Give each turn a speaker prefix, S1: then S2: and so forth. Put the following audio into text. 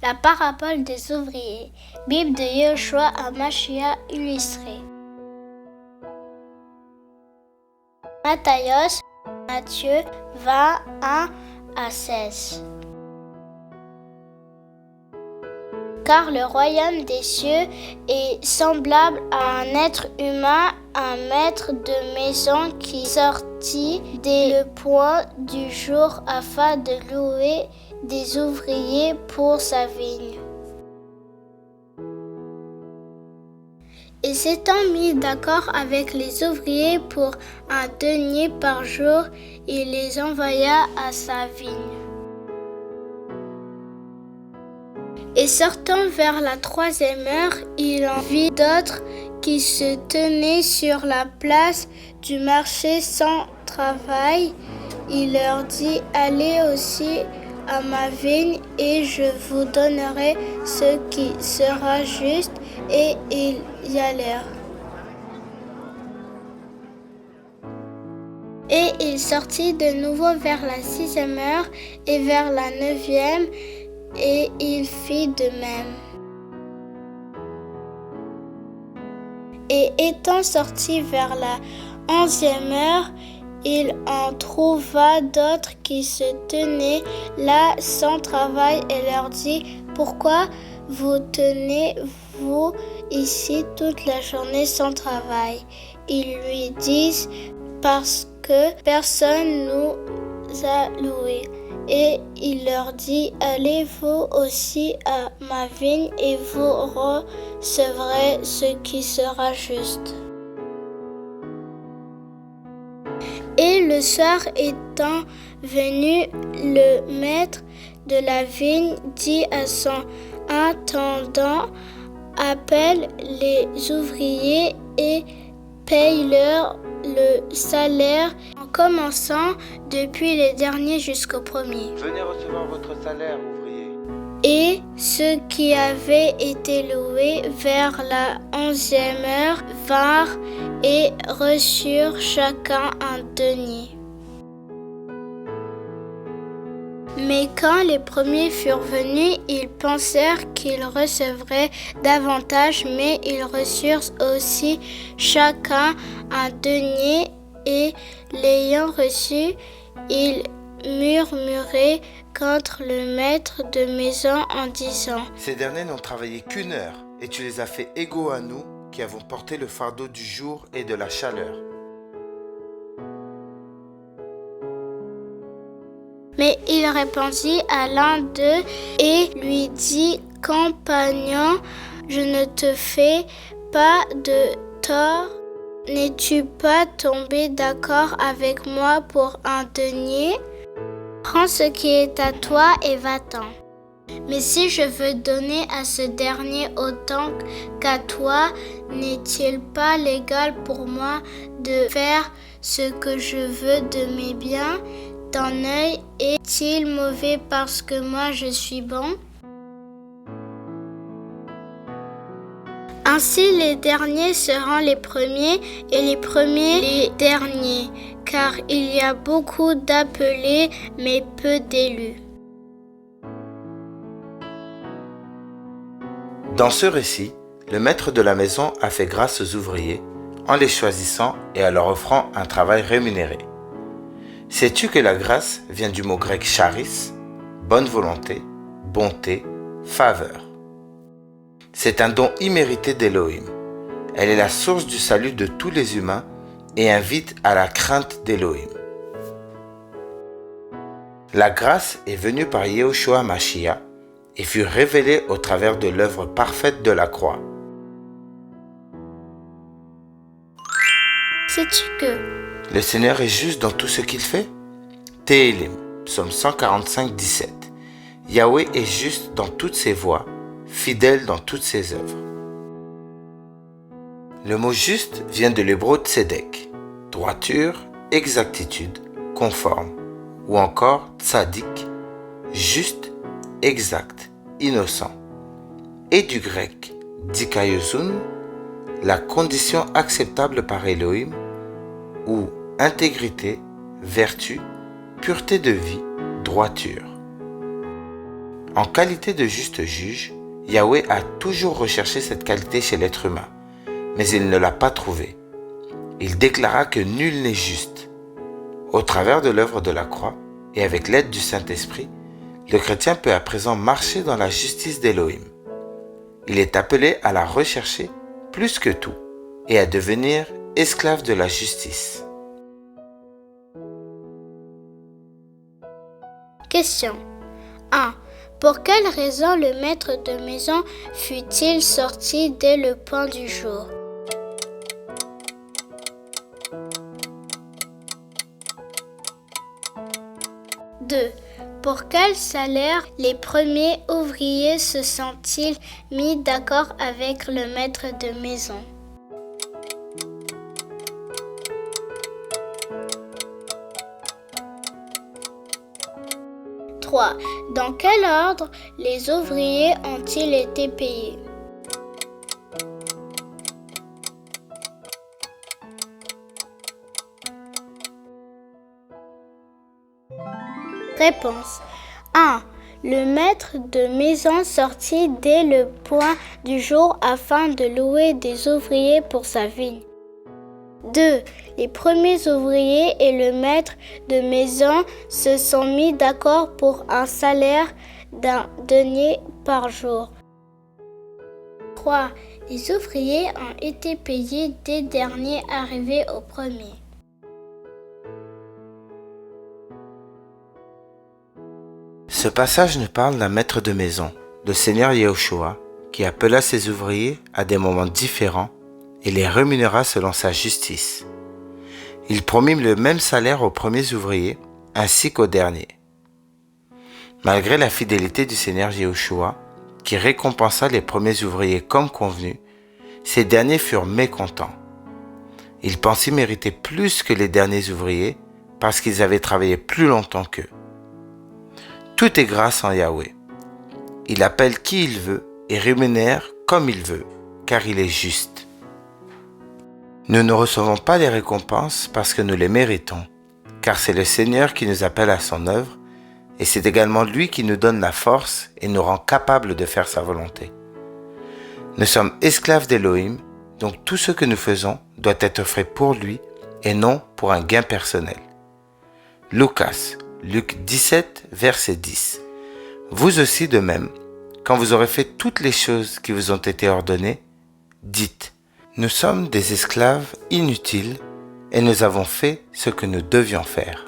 S1: La parabole des ouvriers. Bible de Yehoshua HaMashiach illustrée. Matthieu 21 à 16. Car le royaume des cieux est semblable à un être humain, un maître de maison qui sortit dès le point du jour afin de louer des ouvriers pour sa vigne. Et s'étant mis d'accord avec les ouvriers pour un denier par jour, il les envoya à sa vigne. Et sortant vers la 3e heure, il en vit d'autres qui se tenaient sur la place du marché sans travail. Il leur dit: allez aussi à ma vigne et je vous donnerai ce qui sera juste. Et ils y allèrent. Et il sortit de nouveau vers la 6e heure et vers la 9e, et il fit de même. Et étant sorti vers la 11e heure, il en trouva d'autres qui se tenaient là sans travail et leur dit: pourquoi vous tenez-vous ici toute la journée sans travail? Ils lui disent: parce que personne nous a loués. Et il leur dit: allez-vous aussi à ma vigne et vous recevrez ce qui sera juste. Et le soir étant venu, le maître de la vigne dit à son intendant: appelle les ouvriers et paye-leur le salaire, en commençant depuis les derniers jusqu'aux premiers.
S2: Venez recevoir votre salaire, ouvriers.
S1: Et ceux qui avaient été loués vers la 11e heure vinrent et reçurent chacun un denier. Mais quand les premiers furent venus, ils pensèrent qu'ils recevraient davantage, mais ils reçurent aussi chacun un denier, et l'ayant reçu, ils murmuraient contre le maître de maison en disant:
S2: Ces derniers n'ont travaillé qu'1 heure, et tu les as fait égaux à nous qui avons porté le fardeau du jour et de la chaleur.
S1: Mais il répondit à l'un d'eux et lui dit: compagnon, je ne te fais pas de tort. N'es-tu pas tombé d'accord avec moi pour un denier? Prends ce qui est à toi et va-t'en. Mais si je veux donner à ce dernier autant qu'à toi, n'est-il pas légal pour moi de faire ce que je veux de mes biens? Ton œil est-il mauvais parce que moi je suis bon? Ainsi les derniers seront les premiers et les premiers les derniers, car il y a beaucoup d'appelés mais peu d'élus.
S2: Dans ce récit, le maître de la maison a fait grâce aux ouvriers en les choisissant et en leur offrant un travail rémunéré. Sais-tu que la grâce vient du mot grec charis, bonne volonté, bonté, faveur. C'est un don immérité d'Élohim. Elle est la source du salut de tous les humains et invite à la crainte d'Élohim. La grâce est venue par Yehoshua HaMashiach et fut révélée au travers de l'œuvre parfaite de la croix.
S1: Sais-tu que
S2: le Seigneur est juste dans tout ce qu'il fait? Télim, psaume 145, 17. Yahweh est juste dans toutes ses voies, fidèle dans toutes ses œuvres. Le mot juste vient de l'hébreu tzedek, droiture, exactitude, conforme, ou encore tzadik, juste, exact, innocent, et du grec dikaiosune, la condition acceptable par Elohim, ou intégrité, vertu, pureté de vie, droiture. En qualité de juste juge, Yahweh a toujours recherché cette qualité chez l'être humain, mais il ne l'a pas trouvée. Il déclara que nul n'est juste. Au travers de l'œuvre de la croix et avec l'aide du Saint-Esprit, le chrétien peut à présent marcher dans la justice d'Élohim. Il est appelé à la rechercher plus que tout et à devenir esclave de la justice.
S1: Question 1. Pour quelle raison le maître de maison fut-il sorti dès le point du jour? Deux. Pour quel salaire les premiers ouvriers se sont-ils mis d'accord avec le maître de maison? 3. Dans quel ordre les ouvriers ont-ils été payés? Réponse 1. Le maître de maison sortit dès le point du jour afin de louer des ouvriers pour sa vigne. 2. Les premiers ouvriers et le maître de maison se sont mis d'accord pour un salaire d'un denier par jour. 3. Les ouvriers ont été payés des derniers arrivés au premier.
S2: Ce passage nous parle d'un maître de maison, le Seigneur Yahushua, qui appela ses ouvriers à des moments différents et les rémunéra selon sa justice. Il promit le même salaire aux premiers ouvriers ainsi qu'aux derniers. Malgré la fidélité du Seigneur Yahushua, qui récompensa les premiers ouvriers comme convenu, ces derniers furent mécontents. Ils pensaient mériter plus que les derniers ouvriers parce qu'ils avaient travaillé plus longtemps qu'eux. Tout est grâce en Yahweh. Il appelle qui il veut et rémunère comme il veut, car il est juste. Nous ne recevons pas les récompenses parce que nous les méritons, car c'est le Seigneur qui nous appelle à son œuvre, et c'est également lui qui nous donne la force et nous rend capables de faire sa volonté. Nous sommes esclaves d'Élohim, donc tout ce que nous faisons doit être fait pour lui et non pour un gain personnel. Luc 17, verset 10. Vous aussi de même, quand vous aurez fait toutes les choses qui vous ont été ordonnées, dites, nous sommes des esclaves inutiles et nous avons fait ce que nous devions faire.